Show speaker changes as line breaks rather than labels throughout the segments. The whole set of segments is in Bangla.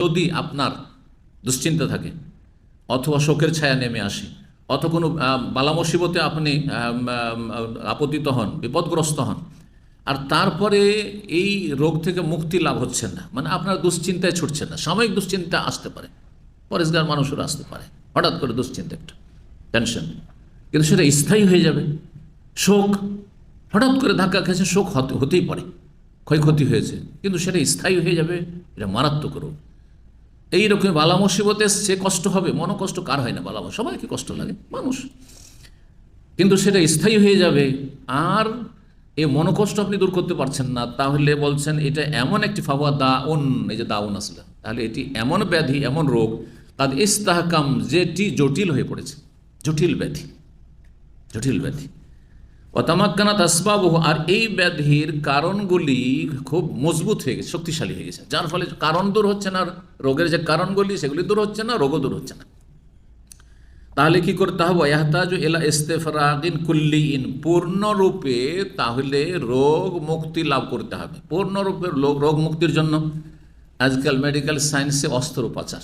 যদি আপনার দুশ্চিন্তা থাকে অথবা শোকের ছায়া নেমে আসে অথবা কোনো বালা মুসিবতে আপনি আপতিত হন, বিপদগ্রস্ত হন, আর তারপরে এই রোগ থেকে মুক্তি লাভ হচ্ছে না, মানে আপনার দুশ্চিন্তায় ছুটছে না, সাময়িক দুশ্চিন্তা আসতে পারে, পরেশগার মানুষেরও আসতে পারে, হঠাৎ করে দুশ্চিন্তা, একটা টেনশন, কিন্তু সেটা স্থায়ী হয়ে যাবে। শোক হঠাৎ করে ধাক্কা খেয়েছে, শোক হতেই পারে, ক্ষয়ক্ষতি হয়েছে, কিন্তু সেটা স্থায়ী হয়ে যাবে, এটা মারাত্মক রোগ। এইরকম বালা মুসিবতে সে কষ্ট হবে, মনোকষ্ট কার হয় না? বালা সবাইকে কষ্ট লাগে, মানুষ, কিন্তু সেটা স্থায়ী হয়ে যাবে। আর এই মনোকষ্ট আপনি দূর করতে পারছেন না, তাহলে বলছেন এটা এমন একটি ফাওয়া দাউন, এই যে দাউন আসলে, তাহলে এটি এমন ব্যাধি, এমন রোগ, তার ইস্তাহকাম, যেটি জটিল হয়ে পড়েছে, জটিল ব্যাধি, জটিল ব্যাধি। অতামাক্কানাত আসবাবহু, আর এই ব্যাধির কারণগুলি খুব মজবুত হয়ে গেছে, শক্তিশালী হয়ে গেছে, যার ফলে কারণ দূর হচ্ছে না, রোগের যে কারণগুলি সেগুলি দূর হচ্ছে না, রোগও দূর হচ্ছে না। তাহলে কি করতে হবে? ইয়াহতাজু ইলা ইস্তিফরাগিন কুল্লিইন, পূর্ণরূপে তাহলে রোগ মুক্তি লাভ করতে হবে। পূর্ণরূপে রোগ মুক্তির জন্য আজকাল মেডিকেল সায়েন্সে অস্ত্রোপচার,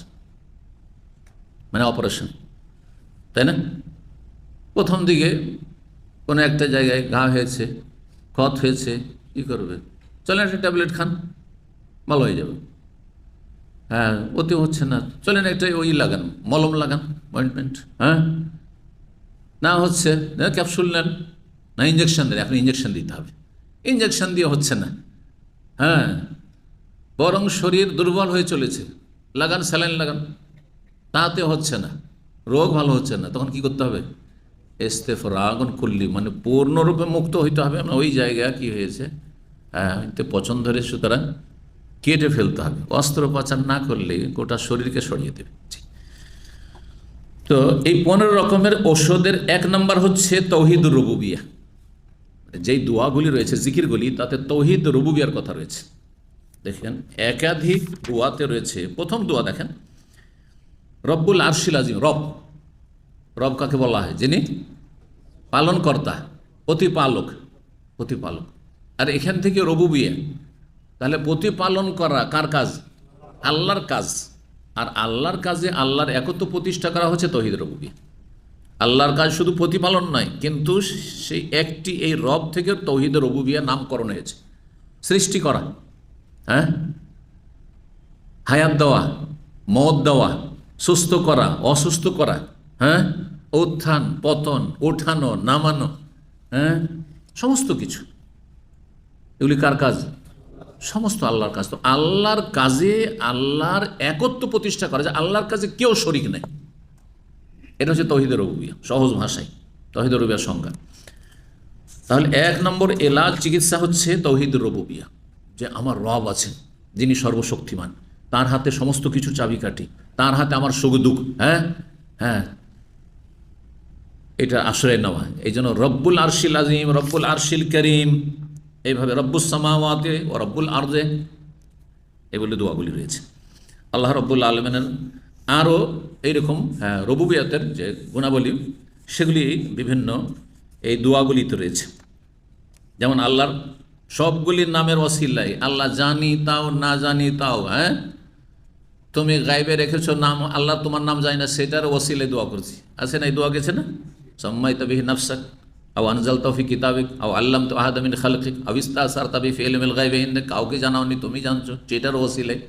মানে অপারেশন, তাই না? প্রথম দিকে কোনো একটা জায়গায় ঘা হয়েছে, ক্ষত হয়েছে, কী করবে? চলেন একটা ট্যাবলেট খান, ভালো হয়ে যাবে। হ্যাঁ, অতি হচ্ছে না, চলেন একটা ওই লাগান, মলম লাগান, অয়েন্টমেন্ট। হ্যাঁ, না হচ্ছে, ক্যাপসুল নেন, না ইঞ্জেকশন দেন, এখন ইঞ্জেকশন দিতে হবে, ইঞ্জেকশন দিয়ে হচ্ছে না, হ্যাঁ, বরং শরীর দুর্বল হয়ে চলেছে, লাগান, স্যালাইন লাগান, তাতে হচ্ছে না, রোগ ভালো হচ্ছে না, তখন কি করতে হবে? ইস্তেফরাগুন কুল্লি, মানে পূর্ণরূপে মুক্ত হইতে হবে। ওই জায়গা কি হয়েছে, হ্যাঁ, পছন্দ ধরে, সুতরাং কেটে ফেলতে হবে। অস্ত্রোপচার না করলে গোটা শরীরকে সরিয়ে দেবে। তো এই 15 রকমের ওষুধের 1 নম্বর হচ্ছে তৌহিদ রুবুবিয়া। যেই দোয়াগুলি রয়েছে, জিকিরগুলি, তাতে তৌহিদ রুবুবিয়ার কথা রয়েছে। দেখেন, একাধিক দোয়াতে রয়েছে। প্রথম দোয়া দেখেন, রব্বুল আরশিল আজিম। রব, রব কাকে বলা হয়? যিনি পালনকর্তা, প্রতিপালক, প্রতিপালক। আর এখান থেকে রুবুবিয়া, তাহলে প্রতিপালন করা কার কাজ? আল্লাহর কাজ। আর আল্লাহর কাজে আল্লাহর একত্ব প্রতিষ্ঠা করা হচ্ছে তৌহিদ রুবুবিয়া। আল্লাহর কাজ শুধু প্রতিপালন নয়, কিন্তু সেই একটি, এই রব থেকে তৌহিদ রুবুবিয়া নামকরণ হয়েছে। সৃষ্টি করা, হ্যাঁ, হায়াত দেওয়া, মত দেওয়া, সুস্থ করা, অসুস্থ করা, হ্যাঁ, উত্থান পতন, ওঠানো নামানো, হ্যাঁ, সমস্ত কিছু, এগুলি কার কাজ? সমস্ত আল্লাহর কাজ। তো আল্লাহর কাজে আল্লাহর একত্ব প্রতিষ্ঠা করা, যে আল্লাহর কাজে কেউ শরিক নেই, এটা হচ্ছে তৌহিদ রুবুবিয়া, সহজ ভাষায় তৌহিদ রুবুবিয়ার সংজ্ঞা। তাহলে 1 নম্বর এলাজ, চিকিৎসা হচ্ছে তৌহিদ রুবুবিয়া, যে আমার রব আছেন, যিনি সর্বশক্তিমান, তার হাতে সমস্ত কিছু চাবিকাঠি, তার হাতে আমার সুখ দুঃখ, হ্যাঁ, হ্যাঁ, এটা আশ্রয় নেওয়া। এই জন্য রব্বুল আরশিল আজিম, রব্বুল আরশিল করিম, এইভাবে রব্বুস সামাওয়াতে ও রব্বুল আরদে, এগুলি দোয়াগুলি রয়েছে। আল্লাহ রব্বুল আলমিনের আরও এইরকম রুবুবিয়াতের যে গুণাবলী, সেগুলি বিভিন্ন এই দোয়াগুলিতে রয়েছে। যেমন আল্লাহর সবগুলির নামের ওসিলায়, আল্লাহ জানি তাও না জানি তাও, হ্যাঁ, তুমি গাইবে রেখেছো নাম, আল্লাহ তোমার নাম জানি না, সেটার ওসিলায় দোয়া করছি, আছে না? এই দোয়া গেছে না? সাম্মাইতা বিহি নাফসাক আও আনজালতা ফি কিতাবিক আও আল্লামতা আহাদা মিন খালকিক আও ইস্তাসারতা বি ফি ইলমিল গায়বি ইনদাক, কাউকে জানাওনি, তুমি জানছো, সেটার ওসিলায়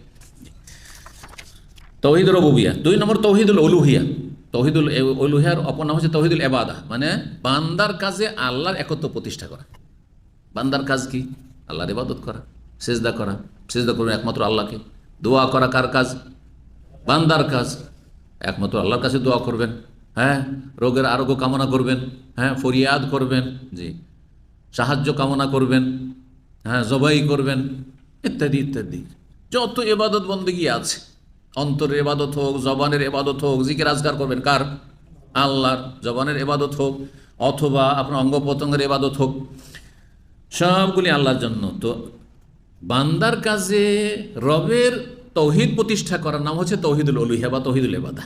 তৌহিদ রুবুবিয়া। 2 নম্বর তৌহিদুল উলুহিয়া। তৌহিদুল উলুহিয়ার অপর নাম হচ্ছে তৌহিদুল ইবাদা, মানে বান্দার কাজে আল্লাহর একত্ব প্রতিষ্ঠা করা। বান্দার কাজ কি? আল্লাহর ইবাদত করা, সিজদা করা, সিজদা করবেন একমাত্র আল্লাহকে। দোয়া করা কার কাজ? বান্দার কাজ, একমাত্র আল্লাহর কাছে দোয়া করবেন, হ্যাঁ, রোগের আরোগ্য কামনা করবেন, হ্যাঁ, ফরিয়াদ করবেন, জি, সাহায্য কামনা করবেন, হ্যাঁ, জবাই করবেন, ইত্যাদি ইত্যাদি। যত ইবাদত বন্দেগী আছে, অন্তরের ইবাদত হোক, জবানের ইবাদত হোক, জিকির আজকার করবেন কার? আল্লাহর। জবানের ইবাদত হোক অথবা আপনার অঙ্গ প্রত্যঙ্গের ইবাদত হোক, সবগুলি আল্লাহর জন্য। তো বান্দার কাজে রবের তৌহিদ প্রতিষ্ঠা করার নাম হচ্ছে তৌহিদুল উলুহিয়া বা তৌহিদুল ইবাদা।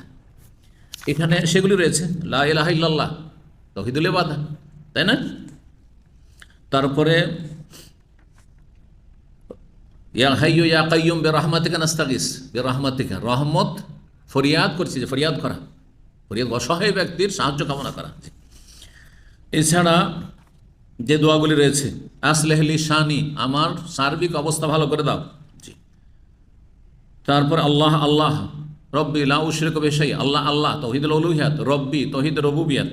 এখানে সেগুলি রয়েছে, লা ইলাহা ইল্লাল্লাহ, তৌহিদুল ইবাদা, তাই না? তারপরে ইয়া হাইয়্যু ইয়া কাইয়্যুম বিরহমাতিকা নাস্তাগীস, বিরহমাতিকা, রহমত ফরিয়াদ করছি, যে ফরিয়াদ করা, ফরিয়াদ অসহায় ব্যক্তির সাহায্য কামনা করা। এছাড়া যে দোয়াগুলি রয়েছে, আসলেহলি শানি, আমার সার্বিক অবস্থা ভালো করে দাও। জি। তারপর আল্লাহ আল্লাহ, রব্বি লা উশরিকু বিহি শাইআ, আল্লাহ আল্লাহ, তাওহীদুল উলুহিয়াত, রব্বি তাওহীদুর রুবুবিয়াত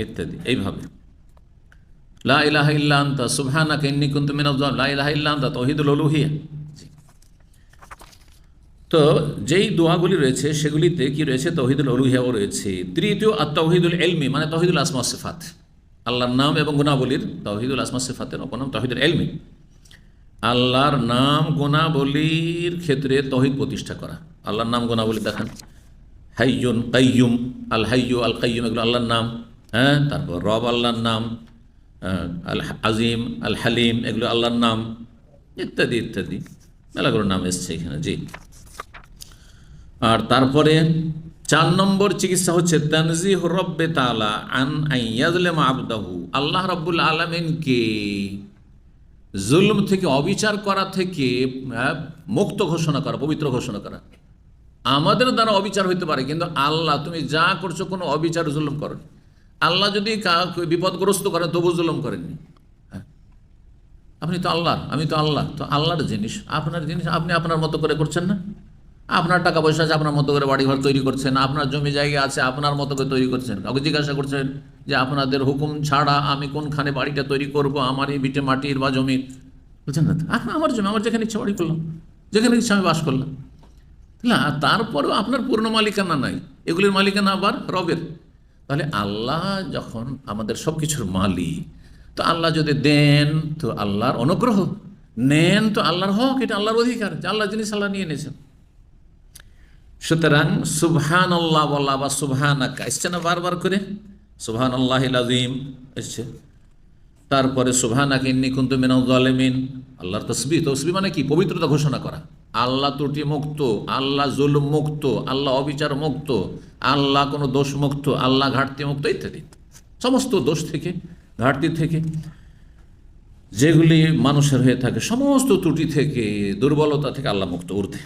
ইত্যাদি। এইভাবে লা ইলাহা ইল্লা আনতা সুবহানাকা ইন্নী কুনতু মিনাজ জালিমিন, লা ইলাহা ইল্লা আনতা তাওহীদুল উলুহিয়া। তো যেই দোয়াগুলি রয়েছে সেগুলিতে কি রয়েছে, তাওহীদুল উলুহিয়াও রয়েছে। তৃতীয় আত-তাওহীদুল ইলমি, মানে তাওহীদুল আসমা ওয়াস সিফাত, আল্লাহর নাম এবং গুণাবলীর তাওহীদুল আসমা ওয়াস সিফাতের অপর নাম তাওহীদুল ইলমি। আল্লাহর নাম গুণাবলীর ক্ষেত্রে তাওহীদ প্রতিষ্ঠা করা। আল্লাহর নাম গুণাবলী দেখেন, হাইয়ুন কাইয়ুম, আল হাইয়্যু আল কাইয়ুম এগুলো আল্লাহর নাম। হ্যাঁ, তারপর রব আল্লাহর নাম, আল আজিম আল হালিম এগুলো আল্লাহর নাম, ইত্যাদি ইত্যাদি মেলাগুলোর নাম এসছে এখানে। জি। আর তারপরে 4 নম্বর চিকিৎসা হচ্ছে তানজিহু রব্বে তাআলা আন আইয়াযলিমা আবদাহু, আল্লাহ রাব্বুল আলামিনকে জুলম থেকে, অবিচার করা থেকে মুক্ত ঘোষণা করা, পবিত্র ঘোষণা করা। আমাদের দ্বারা অবিচার হইতে পারে, কিন্তু আল্লাহ তুমি যা করছো কোনো অবিচার জুলুম করেনি। আল্লাহ যদি কাউকে বিপদগ্রস্ত করেন তবু জুলুম করেননি। হ্যাঁ, আপনি তো আল্লাহর, আমি তো আল্লাহ, তো আল্লাহর জিনিস, আপনার জিনিস আপনি আপনার মতো করে করছেন না? আপনার টাকা পয়সা আছে, আপনার মতো করে বাড়িঘর তৈরি করছেন, আপনার জমি জায়গা আছে, আপনার মতো করে তৈরি করছেন। কাউকে জিজ্ঞাসা করছেন যে আপনাদের হুকুম ছাড়া আমি কোনখানে বাড়িটা তৈরি করব, আমার এই ভিটে মাটির বা জমির? বলছেন না, আমার জমি, আমার যেখানে ইচ্ছা বাড়ি করলাম, যেখানে ইচ্ছা আমি বাস করলাম। না, তারপরেও আপনার পূর্ণ মালিকানা নাই, এগুলির মালিকানা আবার রবের। তাহলে আল্লাহ যখন আমাদের সব কিছুর মালিক, তো আল্লাহ যদি দেন তো আল্লাহর অনুগ্রহ, নেন তো আল্লাহর হক, এটা আল্লাহর অধিকার, যে আল্লাহ জিনিস আল্লাহ নিয়ে নিয়েছেন। সুতরাং সুবহানাল্লাহ বলা বা সুবহানাকা এসছে না বারবার করে, সুবহানাল্লাহিল আযীম এসছে। তারপরে সুবহানাকা ইন্নী কুনতু মিনাজ জালিমিন, আল্লাহর তাসবিহ। তাসবিহ মানে কি? পবিত্রতা ঘোষণা করা। আল্লাহ ত্রুটি মুক্ত, আল্লাহ জুলুম মুক্ত, আল্লাহ অবিচার মুক্ত, আল্লাহ কোনো দোষ মুক্ত, আল্লাহ ঘাটতি মুক্ত ইত্যাদি। সমস্ত দোষ থেকে, ঘাটতি থেকে, যেগুলি মানুষের হয়ে থাকে, সমস্ত ত্রুটি থেকে, দুর্বলতা থেকে আল্লাহ মুক্ত, ঊর্ধ্বে।